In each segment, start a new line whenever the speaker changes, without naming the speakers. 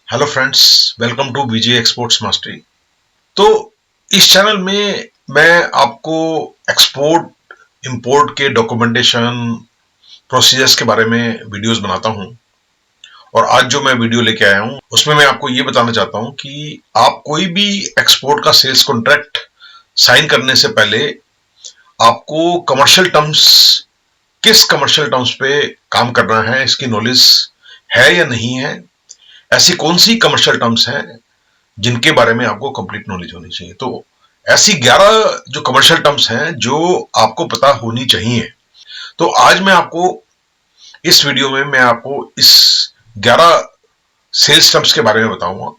Hello friends, welcome to BJ exports mastery. तो इस channel में मैं आपको एक्सपोर्ट इंपोर्ट के डॉक्यूमेंटेशन प्रोसीजर्स के बारे में वीडियोस बनाता हूं। और आज जो मैं वीडियो लेके आया हूं उसमें मैं आपको ये बताना चाहता हूं कि आप कोई भी एक्सपोर्ट का सेल्स कॉन्ट्रैक्ट साइन करने से पहले आपको कमर्शियल टर्म्स, किस कमर्शियल टर्म्स पे काम करना है, इसकी नॉलेज है या नहीं है, ऐसी कौन सी कमर्शियल टर्म्स हैं जिनके बारे में आपको कंप्लीट नॉलेज होनी चाहिए। तो ऐसी 11 जो कमर्शियल टर्म्स हैं जो आपको पता होनी चाहिए। तो आज मैं आपको इस वीडियो में मैं आपको इस 11 सेल्स टर्म्स के बारे में बताऊंगा।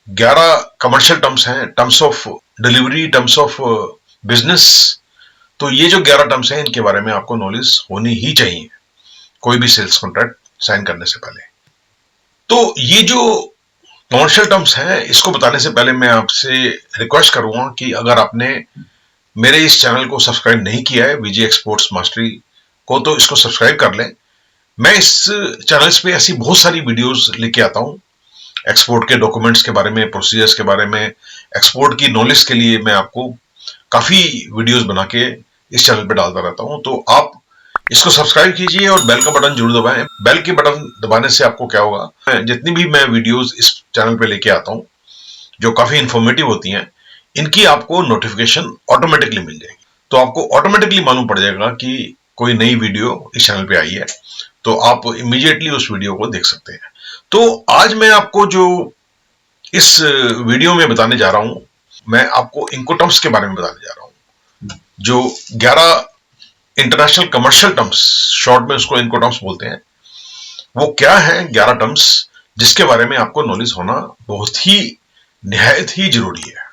11 कमर्शियल टर्म्स हैं, terms of delivery, terms of business. तो ये जो 11 टर्म्स हैं इनके बारे में आपको नॉलेज होनी ही चाहिए कोई भी सेल्स कॉन्ट्रैक्ट साइन करने से पहले। तो ये जो कमर्शियल टर्म्स हैं इसको बताने से पहले मैं आपसे रिक्वेस्ट करूंगा कि अगर आपने मेरे इस चैनल को सब्सक्राइब नहीं किया है, बीजे एक्सपोर्ट्स मास्टरी को, तो इसको सब्सक्राइब कर लें। मैं इस चैनल पे ऐसी बहुत सारी वीडियोस लेके आता हूं एक्सपोर्ट के डॉक्यूमेंट्स के बारे में, प्रोसीजर्स के बारे में, एक्सपोर्ट की नॉलेज के लिए मैं आपको काफी वीडियोस बना के इस चैनल पे डालता रहता हूं। तो आप इसको सब्सक्राइब कीजिए और बेल का बटन जरूर दबाएं। बेल के बटन दबाने से आपको क्या होगा, जितनी भी मैं वीडियोस इस चैनल पे लेके आता हूं जो काफी इंफॉर्मेटिव होती हैं, इनकी आपको नोटिफिकेशन ऑटोमेटिकली मिल जाएगी। तो आपको ऑटोमेटिकली मालूम पड़ जाएगा कि कोई नई वीडियो इस चैनल पे आई है, तो आप इमीडिएटली उस वीडियो को देख सकते हैं। तो आज मैं आपको जो इस वीडियो में बताने जा रहा हूं, मैं आपको इनकोटर्म्स के बारे में बताने जा रहा हूं। जो 11 इंटरनेशनल कमर्शियल टर्म्स, शॉर्ट में उसको इनकोटर्म्स बोलते हैं, वो क्या है 11 टर्म्स जिसके बारे में आपको नॉलेज होना बहुत ही निहायत ही जरूरी है।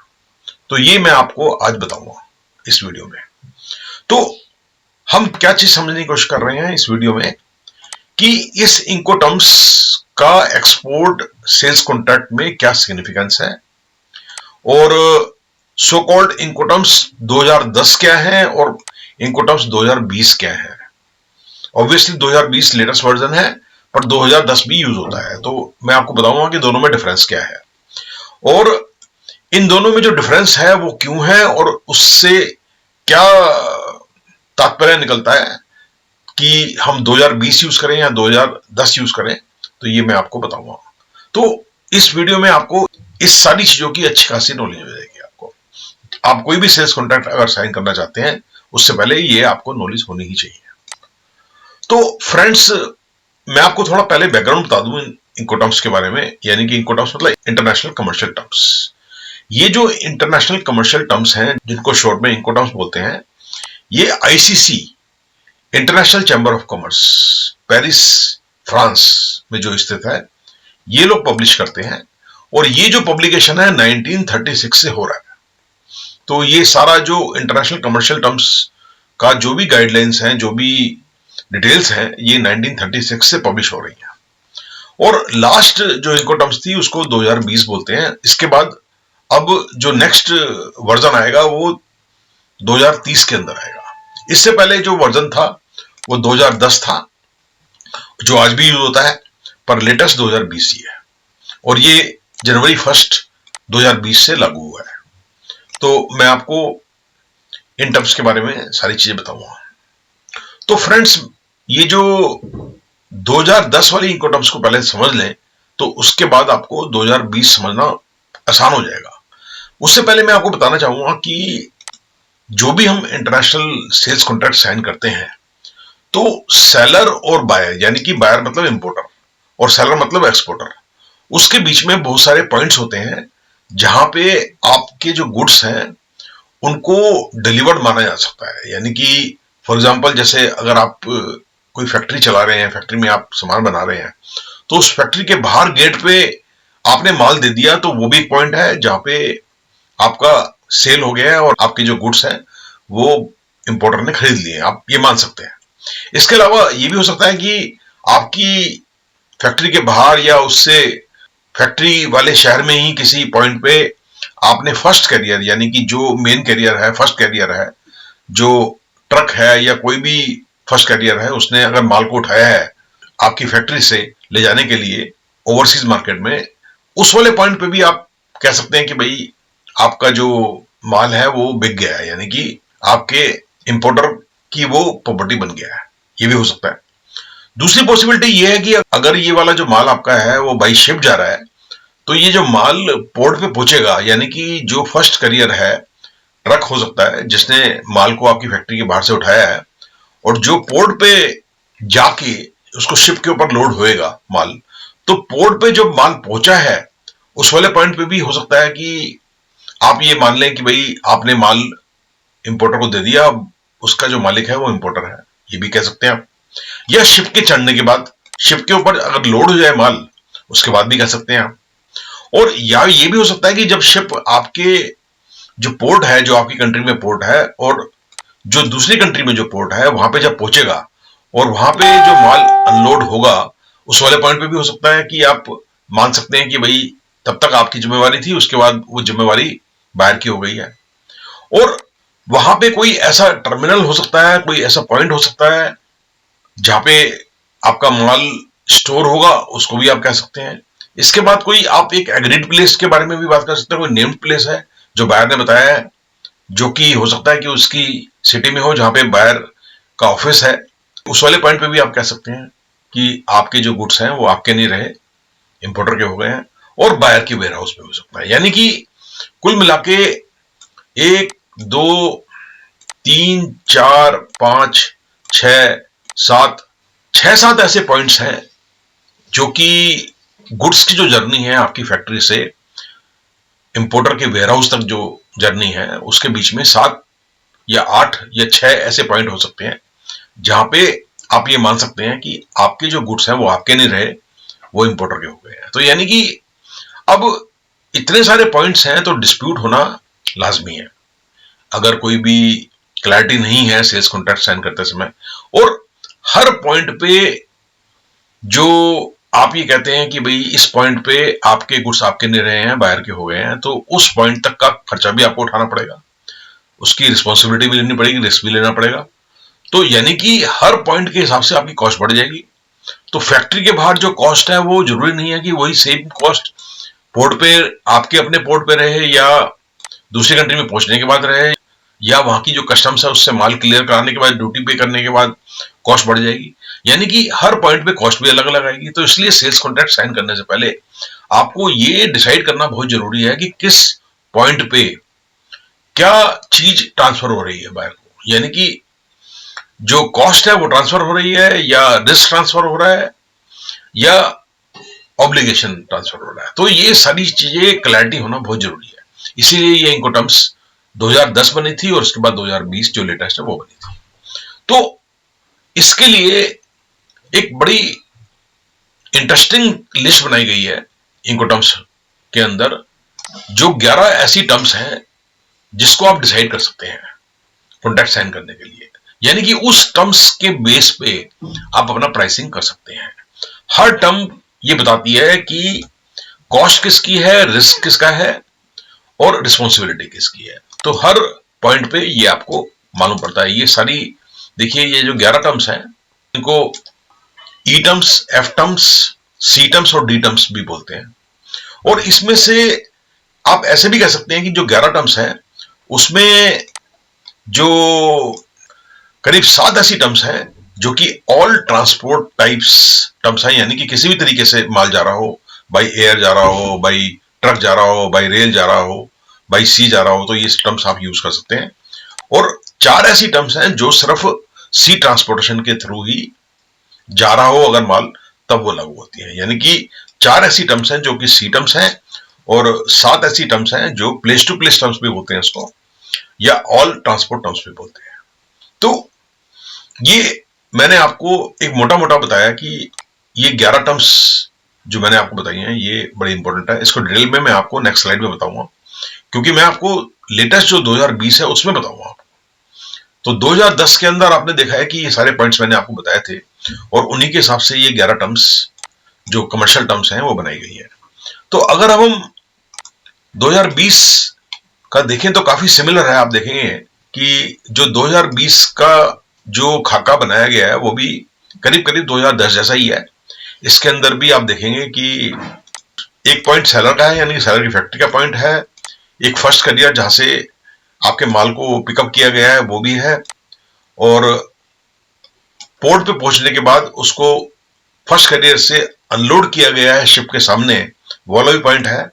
तो ये मैं आपको आज बताऊंगा इस वीडियो में। तो हम क्या चीज समझने की कोशिश कर रहे हैं इस वीडियो में कि इस इनकोटर्म्स का एक्सपोर्ट सेल्स कॉन्ट्रैक्ट में क्या सिग्निफिकेंस है, और सो कॉल्ड इनकोटर्म्स 2010 क्या है और इनकोटर्म्स 2020 क्या है। ऑब्वियसली 2020 लेटेस्ट वर्जन है, पर 2010 भी यूज होता है। तो मैं आपको बताऊंगा कि दोनों में डिफरेंस क्या है और इन दोनों में जो डिफरेंस है वो क्यों है, और उससे क्या तात्पर्य निकलता है कि हम 2020 यूज करें या 2010 यूज करें। तो ये मैं आपको बताऊंगा। तो इस वीडियो में आपको इस सारी चीजों की अच्छी खासी नॉलेज हो जाएगी। आपको, आप कोई भी सेल्स कॉन्ट्रैक्ट अगर साइन करना चाहते हैं उससे पहले ये आपको नॉलेज होनी ही चाहिए। तो फ्रेंड्स, मैं आपको थोड़ा पहले बैकग्राउंड बता दूं इनकोटर्म्स के बारे में, यानी कि इनकोटर्म्स मतलब इंटरनेशनल कमर्शियल टर्म्स। ये जो इंटरनेशनल कमर्शियल टर्म्स हैं जिनको शॉर्ट में इनकोटर्म्स बोलते हैं, ये ICC, international chamber of commerce, Paris France में जो स्थित है, ये लोग पब्लिश करते हैं। और ये जो पब्लिकेशन है 1936 से हो रहा है। तो ये सारा जो इंटरनेशनल कमर्शियल टर्म्स का जो भी गाइडलाइंस हैं, जो भी डिटेल्स हैं, ये 1936 से पब्लिश हो रही है। और लास्ट जो इनकोटर्म्स थी उसको 2020 बोलते हैं। इसके बाद अब जो नेक्स्ट वर्जन आएगा वो 2030 के अंदर आएगा। इससे पहले जो वर्जन था वो 2010 था, जो आज भी यूज होता है, पर लेटेस्ट 2020 ही है। और ये जनवरी 1 2020 से लागू हुआ है। तो मैं आपको इन टर्म्स के बारे में सारी चीजें बताऊंगा। तो फ्रेंड्स, ये जो 2010 वाली इनकोटर्म्स को पहले समझ लें, तो उसके बाद आपको 2020 समझना आसान हो जाएगा। उससे पहले मैं आपको बताना चाहूंगा कि जो भी हम इंटरनेशनल सेल्स कॉन्ट्रैक्ट साइन करते हैं, तो सेलर और बायर, यानी कि बायर मतलब इंपोर्टर और सेलर मतलब एक्सपोर्टर, उसके बीच में बहुत सारे पॉइंट्स होते हैं जहां पे आपके जो गुड्स हैं उनको डिलीवर्ड माना जा सकता है। यानी कि फॉर एग्जांपल, जैसे अगर आप कोई फैक्ट्री चला रहे हैं, फैक्ट्री में आप सामान बना रहे हैं, तो उस फैक्ट्री के बाहर गेट पे आपने माल दे दिया, तो वो भी एक पॉइंट है जहां पे आपका सेल हो गया है और आपके जो गुड्स हैं वो इंपोर्टर ने खरीद लिए, आप ये मान सकते हैं। इसके अलावा ये भी हो सकता है कि आपकी फैक्ट्री के बाहर या उससे फैक्ट्री वाले शहर में ही किसी पॉइंट पे आपने फर्स्ट कैरियर, यानी कि जो मेन कैरियर है, फर्स्ट कैरियर है, जो ट्रक है या कोई भी फर्स्ट कैरियर है, उसने अगर माल को उठाया है आपकी फैक्ट्री से ले जाने के लिए ओवरसीज मार्केट में, उस वाले पॉइंट पे भी आप कह सकते हैं कि भाई आपका जो माल है वो बिक गया है, यानी कि आपके इंपोर्टर की वो प्रॉपर्टी बन गया है, ये भी हो सकता है। दूसरी पॉसिबिलिटी ये है कि अगर ये वाला जो माल आपका है वो बाई शिप जा रहा है, तो ये जो माल पोर्ट पे पहुंचेगा, यानी कि जो फर्स्ट करियर है, ट्रक हो सकता है जिसने माल को आपकी फैक्ट्री के बाहर से उठाया है, और जो पोर्ट पे जाके उसको शिप के ऊपर लोड होएगा माल, तो पोर्ट पे जो माल पहुंचा है उस वाले पॉइंट पे भी हो सकता है कि आप ये मान लें कि भाई आपने माल इंपोर्टर को दे दिया, उसका जो मालिक है वो इंपोर्टर है, ये भी कह सकते हैं आप। या शिप के चढ़ने के बाद, शिप के ऊपर अगर लोड हो जाए माल, उसके बाद भी कह सकते हैं आप। और या ये भी हो सकता है कि जब शिप आपके जो पोर्ट है, जो आपकी कंट्री में पोर्ट है, और जो दूसरी कंट्री में जो पोर्ट है, वहां पे जब पहुंचेगा और वहां पे जो माल अनलोड होगा, उस वाले पॉइंट पे भी हो सकता है कि आप मान सकते हैं कि भाई तब तक आपकी जिम्मेवारी थी, उसके बाद वो जिम्मेवारी बाहर की हो गई है। और वहां पे कोई ऐसा टर्मिनल हो सकता है, कोई ऐसा पॉइंट हो सकता है जहां पे आपका माल स्टोर होगा, उसको भी आप कह सकते हैं। इसके बाद कोई आप एक एग्रीड प्लेस के बारे में भी बात कर सकते हैं, कोई नेम्ड प्लेस है जो बायर ने बताया है, जो कि हो सकता है कि उसकी सिटी में हो जहां पे बायर का ऑफिस है। उस वाले पॉइंट पे भी आप कह सकते हैं कि आपके जो गुड्स हैं वो आपके नहीं रहे, इंपोर्टर के हो गए हैं, और बायर के वेयर हाउस में हो सकता है। यानी कि कुल मिला के 1, 2, 3, 4, 5, 6, 7, 6-7 ऐसे पॉइंट्स हैं जो कि गुड्स की जो जर्नी है आपकी फैक्ट्री से इंपोर्टर के वेयरहाउस तक जो जर्नी है, उसके बीच में 7 या 8 या 6 ऐसे पॉइंट हो सकते हैं जहां पे आप ये मान सकते हैं कि आपके जो गुड्स हैं वो आपके नहीं रहे, वो इंपोर्टर के हो गए हैं। तो यानी कि अब इतने सारे पॉइंट्स हैं तो डिस्प्यूट होना लाजमी है। अगर कोई भी क्लैरिटी नहीं है सेल्स कॉन्ट्रैक्ट साइन करते समय, और हर पॉइंट पे जो आप ये कहते हैं कि भाई इस पॉइंट पे आपके गुड्स आपके नहीं रहे हैं, बाहर के हो गए हैं, तो उस पॉइंट तक का खर्चा भी आपको उठाना पड़ेगा, उसकी रिस्पॉन्सिबिलिटी भी लेनी पड़ेगी, रिस्क भी लेना पड़ेगा। तो यानी कि हर पॉइंट के हिसाब से आपकी कॉस्ट बढ़ जाएगी। तो फैक्ट्री के बाहर जो कॉस्ट है वो जरूरी नहीं है कि वही सेम कॉस्ट पोर्ट पे, आपके अपने पोर्ट पे रहे, या दूसरी कंट्री में पहुंचने के बाद रहे, या वहां की जो कस्टम्स है उससे माल क्लियर कराने के बाद, ड्यूटी पे करने के बाद कॉस्ट बढ़ जाएगी। यानी कि हर पॉइंट पे कॉस्ट भी अलग अलग आएगी। तो इसलिए सेल्स कॉन्ट्रैक्ट साइन करने से पहले आपको ये डिसाइड करना बहुत जरूरी है कि किस पॉइंट पे क्या चीज ट्रांसफर हो रही है बायर को, यानी कि जो कॉस्ट है वो ट्रांसफर हो रही है, या रिस्क ट्रांसफर हो रहा है, या ऑब्लिगेशन ट्रांसफर हो रहा है। तो ये सारी चीजें क्लैरिटी होना बहुत जरूरी है। इसीलिए ये इनकोटर्म्स 2010 बनी थी, और उसके बाद 2020 जो लेटेस्ट है वो बनी थी। तो इसके लिए एक बड़ी इंटरेस्टिंग लिस्ट बनाई गई है इनकोटर्म्स के अंदर, जो 11 ऐसी टर्म्स हैं जिसको आप डिसाइड कर सकते हैं कॉन्ट्रैक्ट साइन करने के लिए। यानी कि उस टर्म्स के बेस पे आप अपना प्राइसिंग कर सकते हैं। हर टर्म ये बताती है कि कॉस्ट किसकी है, रिस्क किसका है, और रिस्पॉन्सिबिलिटी किसकी है। तो हर पॉइंट पे ये आपको मालूम पड़ता है। ये सारी देखिए, ये जो 11 टर्म्स हैं इनको ई टर्म्स, एफ टर्म्स, सी टर्म्स और डी टर्म्स भी बोलते हैं। और इसमें से आप ऐसे भी कह सकते हैं कि जो 11 टर्म्स हैं उसमें जो करीब 7 ऐसी टर्म्स हैं जो कि ऑल ट्रांसपोर्ट टाइप्स टर्म्स हैं, यानी कि किसी भी तरीके से माल जा रहा हो, बाई एयर जा रहा हो, बाई ट्रक जा रहा हो, बाई रेल जा रहा हो, बाई सी जा रहा हो, तो ये टर्म्स आप यूज कर सकते हैं। और 4 ऐसी टर्म्स हैं जो सिर्फ सी ट्रांसपोर्टेशन के थ्रू ही जा रहा हो अगर माल, तब वो लागू होती है। यानी कि 4 ऐसी टर्म्स हैं जो कि सी टर्म्स हैं, और 7 ऐसी टर्म्स हैं जो प्लेस टू प्लेस टर्म्स भी बोलते हैं इसको, या ऑल ट्रांसपोर्ट टर्म्स भी बोलते हैं। तो ये मैंने आपको एक मोटा मोटा बताया कि ये 11 टर्म्स जो मैंने आपको बताई हैं ये बड़ी इंपॉर्टेंट है। इसको डिटेल में मैं आपको नेक्स्ट स्लाइड में बताऊंगा, क्योंकि मैं आपको लेटेस्ट जो 2020 है उसमें बताऊंगा आपको। तो 2010 के अंदर आपने देखा है कि ये सारे पॉइंट्स मैंने आपको बताए थे, और उन्हीं के हिसाब से ये 11 टर्म्स जो कमर्शियल टर्म्स हैं वो बनाई गई है। तो अगर अब हम 2020 का देखें तो काफी सिमिलर है। आप देखेंगे कि जो 2020 का जो खाका बनाया गया है वो भी करीब करीब 2010 जैसा ही है। इसके अंदर भी आप देखेंगे कि एक पॉइंट सेलर का है, यानी कि सेलर की फैक्ट्री का पॉइंट है। एक फर्स्ट करियर जहां से आपके माल को पिकअप किया गया है वो भी है, और पोर्ट पे पहुंचने के बाद उसको फर्स्ट करियर से अनलोड किया गया है शिप के सामने, वो वाला भी पॉइंट है।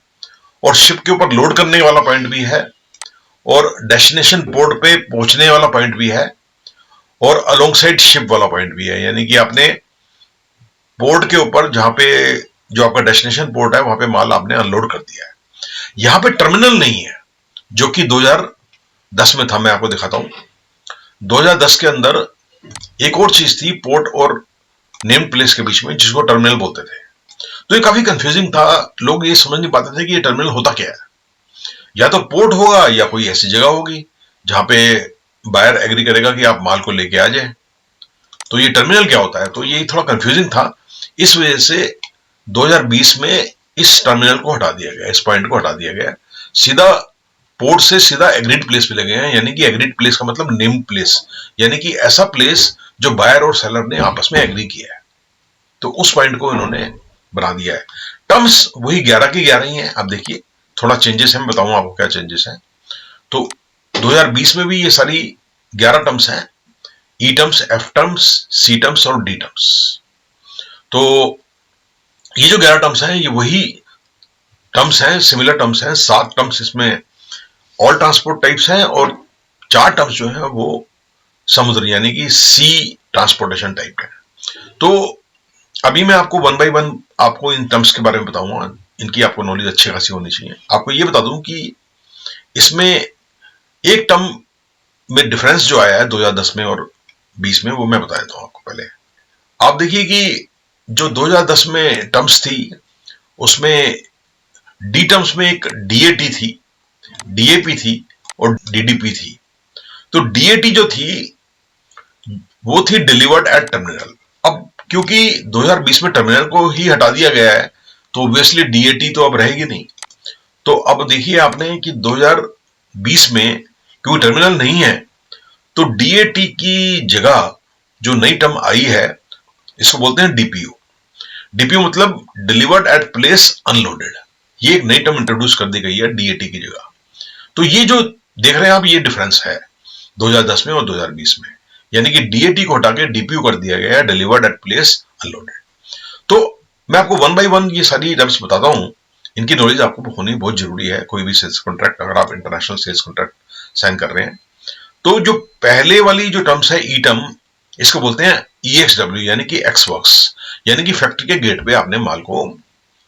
और शिप के ऊपर लोड करने वाला पॉइंट भी है, और डेस्टिनेशन पोर्ट पे पहुंचने वाला पॉइंट भी है, और अलोंग साइड शिप वाला पॉइंट भी है। यानी कि आपने पोर्ट के ऊपर जहां पे जो आपका डेस्टिनेशन पोर्ट है वहां पे माल आपने अनलोड कर दिया है। यहां पे टर्मिनल नहीं है, जो कि 2010 में था। मैं आपको दिखाता हूं। 2010 के अंदर एक और चीज थी पोर्ट और नेम प्लेस के बीच में, जिसको टर्मिनल बोलते थे। तो ये काफी कंफ्यूजिंग था, लोग ये समझ नहीं पाते थे कि ये टर्मिनल होता क्या है। या तो पोर्ट होगा या कोई ऐसी जगह होगी जहां पे बायर एग्री करेगा कि आप माल को लेके आ जाए। तो ये टर्मिनल क्या होता है, तो ये थोड़ा कंफ्यूजिंग था। इस वजह से 2020 में इस टर्मिनल को हटा दिया गया, इस पॉइंट को हटा दिया गया। सीधा पोर्ट से सीधा एग्रीड प्लेस पे लगे हैं। यानी कि एग्रीड प्लेस का मतलब नेम प्लेस, यानी कि ऐसा प्लेस जो बायर और सेलर ने आपस में एग्री किया है। तो उस पॉइंट को इन्होंने बना दिया है। टर्म्स वही 11 की 11 ही है। अब देखिए थोड़ा चेंजेस है, मैं बताऊंगा आपको क्या चेंजेस हैं। तो 2020 में भी ये सारी 11 टर्म्स हैं। ई टर्म्स, एफ टर्म्स, सी टर्म्स और डी टर्म्स। तो ये जो 11 टर्म्स हैं ये वही टर्म्स हैं, सिमिलर टर्म्स हैं। 7 टर्म्स इसमें ऑल ट्रांसपोर्ट टाइप्स हैं, और 4 टर्म्स जो है वो समुद्र यानी कि सी ट्रांसपोर्टेशन टाइप है। तो अभी मैं आपको वन बाय वन आपको इन टर्म्स के बारे में बताऊंगा। इनकी आपको नॉलेज अच्छी खासी होनी चाहिए। आपको ये बता दूं कि इसमें एक टर्म में डिफरेंस जो आया है 2010 में और 20 में, वो मैं बता देता हूं आपको। पहले आप देखिए कि जो 2010 में टर्म्स थी उसमें डी टर्म्स में एक डीएटी थी, डीएपी थी और डीडीपी थी। तो डीएटी जो थी वो थी डिलीवर्ड एट टर्मिनल। अब क्योंकि 2020 में टर्मिनल को ही हटा दिया गया है तो ऑब्वियसली डीएटी तो अब रहेगी नहीं। तो अब देखिए आपने कि 2020 में क्योंकि टर्मिनल नहीं है तो डीएटी की जगह जो नई टर्म आई है इसको बोलते हैं डीपीयू। डीपीयू मतलब डिलीवर्ड एट प्लेस अनलोडेड। ये एक नई टर्म इंट्रोड्यूस कर दी गई है डीएटी की जगह। तो ये जो देख रहे हैं आप ये डिफरेंस है 2010 में और 2020 में। यानी कि डीएटी को हटा के डीपीयू कर दिया गया है, डिलीवर्ड एट प्लेस अनलोडेड। तो मैं आपको वन बाय वन ये सारी टर्म्स बताता हूं। इनकी नॉलेज आपको होनी बहुत जरूरी है। कोई भी सेल्स कॉन्ट्रैक्ट, अगर आप इंटरनेशनल सेल्स कॉन्ट्रैक्ट साइन कर रहे हैं, तो जो पहले वाली जो टर्म्स है ई टर्म, इसको बोलते हैं ईएक्सडब्ल्यू यानी कि एक्स वर्क्स। यानी कि फैक्ट्री के गेट पे आपने माल को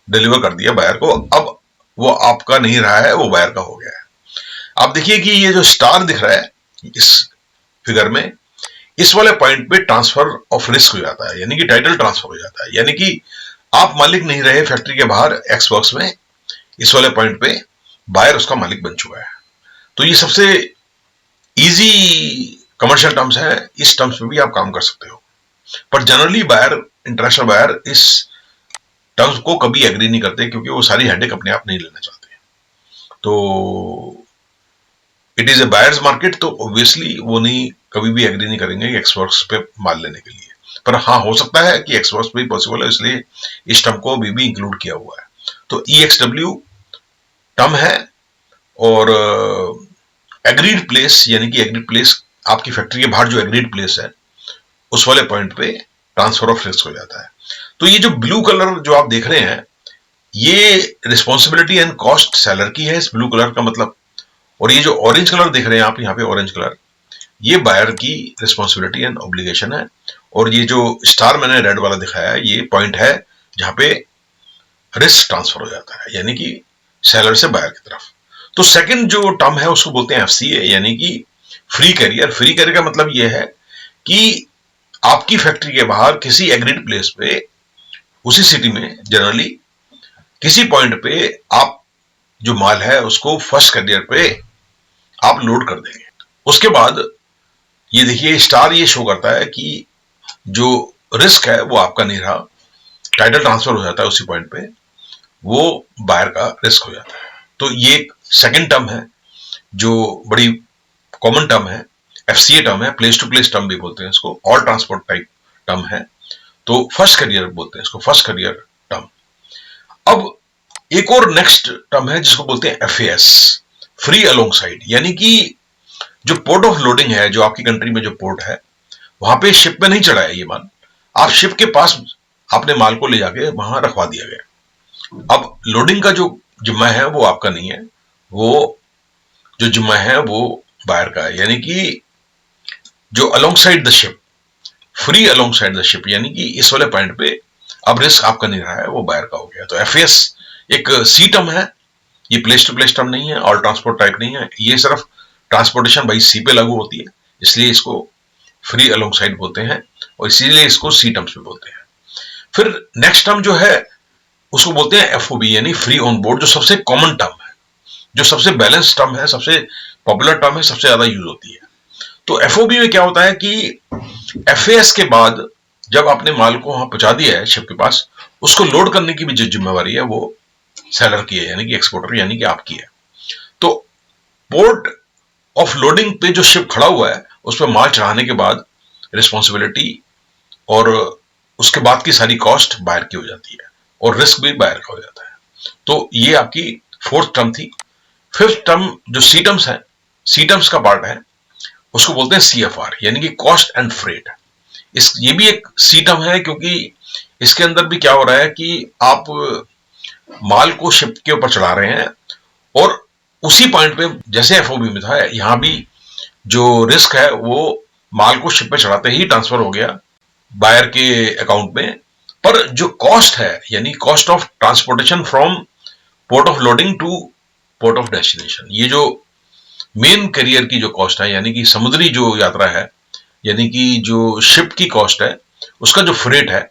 डिलीवर कर दिया बायर को, अब वो आपका नहीं रहा है, वो बायर का हो गया है। आप देखिए कि ये जो स्टार दिख रहा है इस फिगर में, इस वाले पॉइंट पे ट्रांसफर ऑफ रिस्क हो जाता है, यानी कि टाइटल ट्रांसफर हो जाता है। यानी कि आप मालिक नहीं रहे फैक्ट्री के बाहर एक्स वर्क्स में, इस वाले पॉइंट पे बायर उसका मालिक बन चुका है। तो ये सबसे इजी कमर्शियल टर्म्स है। इस टर्म्स में भी आप काम कर सकते हो, पर जनरली बायर, इंटरनेशनल बायर इस टर्म्स को कभी एग्री नहीं करते, क्योंकि वो सारी हेडेक अपने आप नहीं लेना चाहते। तो it is a buyers market, तो ऑब्वियसली वो नहीं, कभी भी एग्री नहीं करेंगे एक्सवर्क्स पे माल लेने के लिए। पर हाँ, हो सकता है कि एक्सवर्क्स भी पॉसिबल है, इसलिए इस टर्म को अभी भी इंक्लूड किया हुआ है। तो ईएक्सडब्ल्यू टर्म है, और एग्रीड प्लेस यानी कि एग्रीड प्लेस आपकी फैक्ट्री के बाहर जो एग्रीड प्लेस है उस वाले पॉइंट पे ट्रांसफर ऑफ रिस्क हो जाता है। तो ये जो ब्लू कलर जो आप देख रहे हैं, ये रिस्पॉन्सिबिलिटी एंड कॉस्ट सेलर की है, इस ब्लू कलर का मतलब। और ये जो ऑरेंज कलर देख रहे हैं आप यहाँ पे, ऑरेंज कलर, ये बायर की रिस्पॉन्सिबिलिटी एंड ऑब्लिगेशन है। और ये जो स्टार मैंने रेड वाला दिखाया है, ये पॉइंट है जहां पे रिस्क ट्रांसफर हो जाता है, यानी कि सेलर से बायर की तरफ। तो सेकंड जो टर्म है उसको बोलते हैं एफसीए, यानी कि फ्री कैरियर। फ्री कैरियर का मतलब यह है कि आपकी फैक्ट्री के बाहर किसी एग्रीड प्लेस पे, उसी सिटी में जनरली किसी पॉइंट पे आप जो माल है उसको फर्स्ट कैरियर पे आप लोड कर देंगे। उसके बाद ये देखिए स्टार ये शो करता है कि जो रिस्क है वो आपका नहीं रहा, टाइटल ट्रांसफर हो जाता है उसी पॉइंट पे, वो बायर का रिस्क हो जाता है। तो ये एक सेकंड टर्म है जो बड़ी कॉमन टर्म है, एफसीए टर्म है, प्लेस टू प्लेस टर्म भी बोलते हैं इसको, ऑल ट्रांसपोर्ट टाइप टर्म है। तो फर्स्ट करियर बोलते हैं इसको, फर्स्ट करियर टर्म। अब एक और नेक्स्ट टर्म है जिसको बोलते हैं एफएएस, फ्री अलोंगसाइड, यानी कि जो पोर्ट ऑफ लोडिंग है, जो आपकी कंट्री में जो पोर्ट है, वहां पे शिप में नहीं चढ़ा है ये माल, आप शिप के पास आपने माल को ले जाके वहां रखवा दिया गया। अब लोडिंग का जो जिम्मा है वो आपका नहीं है, वो जो जिम्मा है वो बायर का है, यानी कि जो alongside the ship, free alongside the ship, यानी कि इस वाले पॉइंट पे अब रिस्क आपका नहीं रहा है, वो बायर का हो गया। तो एफएस एक सी टर्म है, ये प्लेस टू प्लेस टर्म नहीं है, ऑल ट्रांसपोर्ट टाइप नहीं है, ये सिर्फ ट्रांसपोर्टेशन बाई सी पे लागू होती है, इसलिए इसको फ्री अलोंगसाइड बोलते हैं और इसीलिए इसको सी टर्म्स में बोलते हैं। फिर नेक्स्ट टर्म जो है उसको बोलते हैं एफओबी, यानी फ्री ऑन बोर्ड, जो सबसे कॉमन टर्म है, जो सबसे बैलेंस टर्म है, सबसे पॉपुलर टर्म है, सबसे ज्यादा यूज होती है। तो एफओबी में क्या होता है कि एफएएस के बाद जब आपने माल को वहां पहुंचा दिया है शिप के पास, उसको लोड करने की भी जो जिम्मेवारी है वो सेलर की है, यानी कि एक्सपोर्टर यानी कि आपकी है। तो पोर्ट ऑफ लोडिंग पे जो शिप खड़ा हुआ है उस पर माल चढ़ाने के बाद रिस्पॉन्सिबिलिटी और उसके बाद की सारी कॉस्ट बायर की हो जाती है और रिस्क भी बायर का हो जाता है। तो ये आपकी फोर्थ टर्म थी। फिफ्थ टर्म जो सी टर्म्स है, सी टर्म्स का पार्ट है, उसको बोलते हैं सीएफआर, यानी कि कॉस्ट एंड फ्रेट। ये भी एक सी टर्म है, क्योंकि इसके अंदर भी क्या हो रहा है कि आप माल को शिप के ऊपर चढ़ा रहे हैं और उसी पॉइंट पे जैसे एफओबी में था, यहां भी जो रिस्क है वो माल को शिप पे चढ़ाते ही ट्रांसफर हो गया बायर के अकाउंट में। पर जो कॉस्ट है, यानी cost of transportation from port of loading two port of destination, ये जो मेन करियर की जो कॉस्ट है, यानी कि समुद्री जो यात्रा है, यानी कि जो शिप की कॉस्ट है, उसका जो फ्रेट है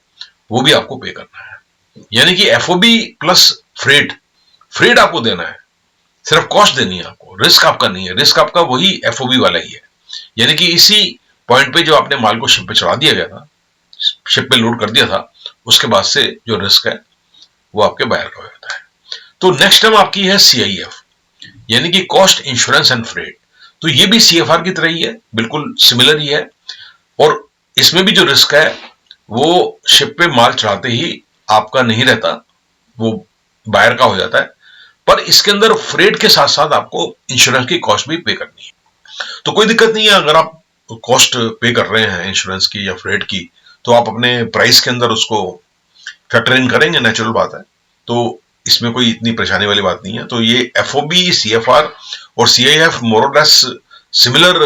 वो भी आपको पे करना है। यानी कि एफओबी प्लस फ्रेट, फ्रेट आपको देना है, सिर्फ कॉस्ट देनी है आपको, रिस्क आपका नहीं है, रिस्क आपका वही एफओबी वाला ही है। यानी कि इसी पॉइंट पे जो आपने माल को शिप पे चढ़ा दिया गया था, शिप पे लोड कर दिया था, उसके बाद से जो रिस्क है वो आपके बायर का हो जाता है। तो नेक्स्ट टर्म आपकी है सीआईएफ, यानी कि कॉस्ट इंश्योरेंस एंड फ्रेट। तो ये भी सीएफआर की तरह ही है, बिल्कुल सिमिलर ही है, और इसमें भी जो रिस्क है वो शिप पे माल चढ़ाते ही आपका नहीं रहता, वो बायर का हो जाता है। पर इसके अंदर फ्रेट के साथ साथ आपको इंश्योरेंस की कॉस्ट भी पे करनी है। तो कोई दिक्कत नहीं है अगर आप कॉस्ट पे कर रहे हैं इंश्योरेंस की या फ्रेट की, तो आप अपने प्राइस के अंदर उसको फैक्टर इन करेंगे, नेचुरल बात है। तो इसमें कोई इतनी परेशानी वाली बात नहीं है। तो ये एफओबी, सीएफआर और सीआईएफ मोर और लेस सिमिलर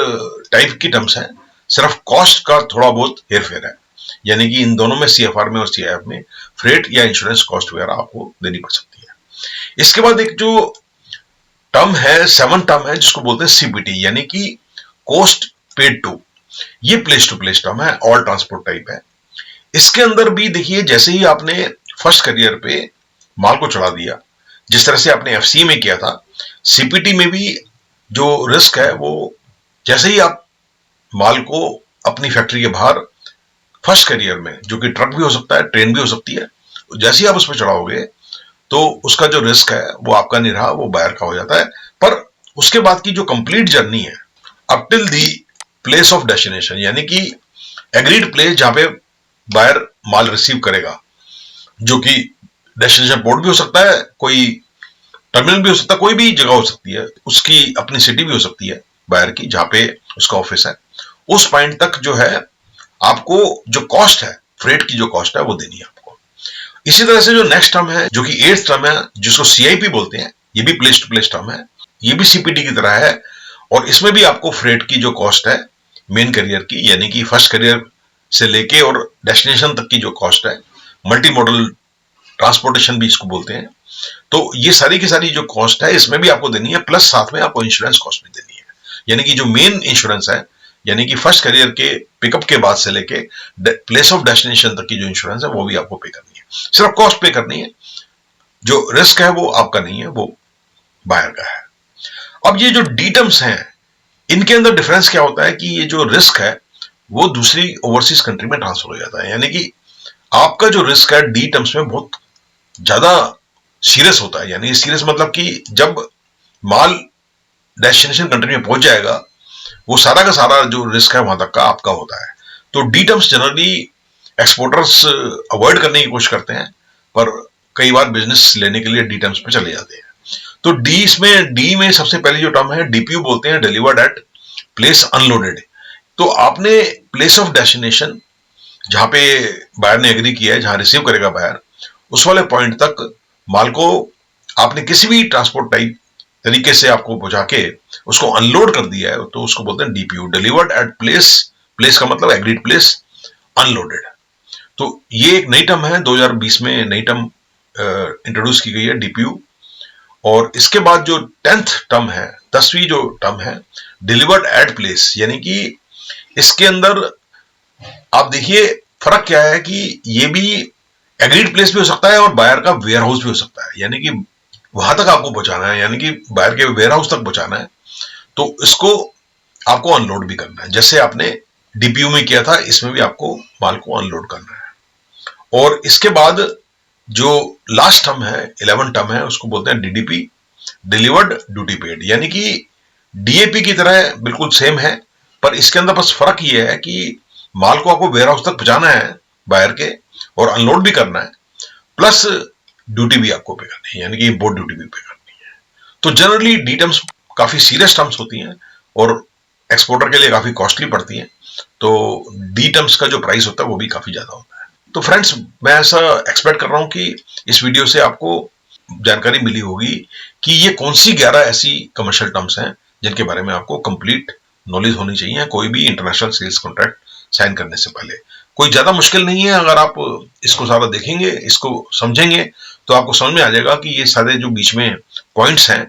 टाइप की टर्म्स हैं, सिर्फ कॉस्ट का थोड़ा बहुत हेरफेर है, यानी कि इन दोनों में, सीएफआर में और सीआईएफ में, फ्रेट या इंश्योरेंस कॉस्ट वगैरह आपको देनी पड़ सकती है। इसके बाद एक जो टर्म है, सेवन टर्म है, जिसको बोलते हैं सीपीटी, यानी कि कॉस्ट पेड टू। ये प्लेस टू प्लेस टर्म है, ऑल ट्रांसपोर्ट टाइप है। इसके अंदर भी देखिए, जैसे ही आपने फर्स्ट करियर पे माल को चढ़ा दिया, जिस तरह से आपने एफसी में किया था, सीपीटी में भी जो रिस्क है वो जैसे ही आप माल को अपनी फैक्ट्री के बाहर फर्स्ट करियर में, जो कि ट्रक भी हो सकता है, ट्रेन भी हो सकती है, जैसे ही आप उस पर चढ़ाओगे तो उसका जो रिस्क है वो आपका नहीं रहा, वो बायर का हो जाता है। पर उसके बाद की जो कंप्लीट जर्नी है up till the place of destination, यानी कि एग्रीड प्लेस जहां पे बायर माल रिसीव करेगा, जो कि डेस्टिनेशन पोर्ट भी हो सकता है, कोई टर्मिनल भी हो सकता है, कोई भी जगह हो सकती है, उसकी अपनी सिटी भी हो सकती है बायर की, जहां पे उसका ऑफिस है, उस पॉइंट तक जो है आपको जो कॉस्ट है, फ्रेट की जो कॉस्ट है वो देनी है आपको। इसी तरह से जो नेक्स्ट टर्म है, जो कि एट्थ टर्म है, जिसको सीआईपी बोलते हैं, ये भी प्लेस टू प्लेस टर्म है, ये भी सीपीटी की तरह है, और इसमें भी आपको फ्रेट की जो कॉस्ट है मेन करियर की, यानी कि फर्स्ट करियर से लेके और डेस्टिनेशन तक की जो कॉस्ट है, मल्टी मॉडल ट्रांसपोर्टेशन भी इसको बोलते हैं, तो ये सारी की सारी जो कॉस्ट है इसमें भी आपको देनी है, प्लस साथ में आपको इंश्योरेंस कॉस्ट भी देनी है। यानी कि जो मेन इंश्योरेंस है, यानी कि फर्स्ट करियर के पिकअप के बाद से लेके प्लेस ऑफ डेस्टिनेशन तक की जो इंश्योरेंस है वो भी आपको पे करनी है, सिर्फ कॉस्ट पे करनी है, जो रिस्क है वो आपका नहीं है, वो बायर का है। अब ये जो डी टर्म्स हैं, इनके अंदर डिफरेंस क्या होता है कि ये जो रिस्क है वो दूसरी ओवरसीज कंट्री में ट्रांसफर हो जाता है, यानी कि आपका जो रिस्क है डी टर्म्स में बहुत ज्यादा सीरियस होता है। यानी सीरियस मतलब कि जब माल डेस्टिनेशन कंट्री में पहुंच जाएगा, वो सारा का सारा जो रिस्क है वहां तक का आपका होता है। तो D terms generally exporters avoid करने की कोशिश करते हैं, पर कई बार बिजनेस लेने के लिए डी टर्म्स पे चले जाते हैं। तो डी में सबसे पहले जो टर्म है डीपीयू बोलते हैं, डिलीवर्ड एट प्लेस अनलोडेड। तो आपने प्लेस ऑफ डेस्टिनेशन जहां पे बायर ने एग्री किया है, जहां रिसीव करेगा बायर, उस वाले पॉइंट तक माल को आपने किसी भी ट्रांसपोर्ट टाइप तरीके से आपको पहुंचा के उसको अनलोड कर दिया है, तो उसको बोलते हैं DPU, delivered at place. Place का मतलब एग्रीड प्लेस, अनलोडेड। तो ये एक नई टर्म है, 2020 में नई टर्म इंट्रोड्यूस की गई है, डीपीयू। और इसके बाद जो 10th टर्म है, 10वीं जो टर्म है, डिलीवर्ड एट प्लेस, यानी कि इसके अंदर आप देखिए फर्क क्या है कि ये भी एग्रीड प्लेस भी हो सकता है और बायर का वेयर हाउस भी हो सकता है, यानी कि वहां तक आपको पहुंचाना है, यानी कि बायर के वेयर हाउस तक पहुंचाना है, तो इसको आपको अनलोड भी करना है। जैसे आपने डीपीयू में किया था, इसमें भी आपको माल को अनलोड करना है। और इसके बाद जो लास्ट टर्म है, 11 टर्म है, उसको बोलते हैं डीडीपी, डिलीवर्ड ड्यूटी पेड, यानी कि डीएपी की तरह बिल्कुल सेम है, पर इसके अंदर बस फर्क ये है कि माल को आपको वेयर हाउस तक पहुंचाना है बायर के, और अनलोड भी करना है, प्लस ड्यूटी भी आपको पे करनी है, यानी कि इंपोर्ट ड्यूटी भी पे करनी है। तो जनरली डी टर्म्स काफी सीरियस टर्म्स होती हैं और एक्सपोर्टर के लिए काफी कॉस्टली पड़ती हैं, तो डी टर्म्स का जो प्राइस होता है वो भी काफी ज्यादा होता है। तो फ्रेंड्स, मैं ऐसा एक्सपेक्ट कर रहा हूं कि इस वीडियो से आपको जानकारी मिली होगी कि ये कौन सी 11 ऐसी कमर्शियल टर्म्स हैं जिनके बारे में आपको कंप्लीट नॉलेज होनी चाहिए कोई भी इंटरनेशनल सेल्स कॉन्ट्रैक्ट साइन करने से पहले। कोई ज्यादा मुश्किल नहीं है, अगर आप इसको सारा देखेंगे, इसको समझेंगे, तो आपको समझ में आ जाएगा कि ये सारे जो बीच में पॉइंट्स हैं,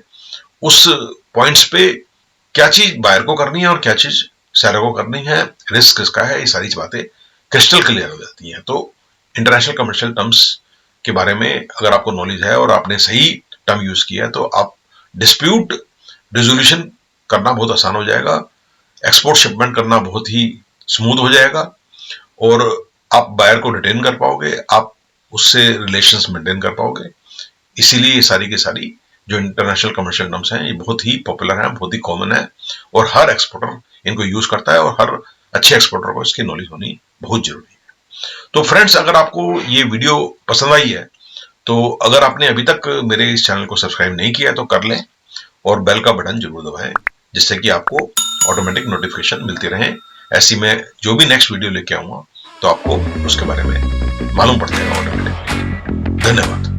उस पॉइंट्स पे क्या चीज बायर को करनी है और क्या चीज सेलर को करनी है, रिस्क किसका है, ये सारी बातें क्रिस्टल क्लियर हो जाती हैं। तो इंटरनेशनल कमर्शियल टर्म्स के बारे में अगर आपको नॉलेज है और आपने सही टर्म यूज किया है, तो आप डिस्प्यूट रिजोल्यूशन करना बहुत आसान हो जाएगा, एक्सपोर्ट शिपमेंट करना बहुत ही स्मूथ हो जाएगा, और आप बायर को रिटेन कर पाओगे, आप उससे रिलेशंस मेंटेन कर पाओगे। इसीलिए ये सारी की सारी जो इंटरनेशनल कमर्शियल टर्म्स हैं, ये बहुत ही पॉपुलर हैं, बहुत ही कॉमन है, और हर एक्सपोर्टर इनको यूज करता है, और हर अच्छे एक्सपोर्टर को इसकी नॉलेज होनी बहुत जरूरी है। तो फ्रेंड्स, अगर आपको ये वीडियो पसंद आई है, तो अगर आपने अभी तक मेरे इस चैनल को सब्सक्राइब नहीं किया है तो कर लें, और बेल का बटन जरूर दबाएं, जिससे कि आपको ऑटोमेटिक नोटिफिकेशन मिलती रहे। ऐसी मैं जो भी नेक्स्ट वीडियो लेके आऊंगा तो आपको उसके बारे में मालूम पड़ जाएगा ऑटोमेटिकली। धन्यवाद।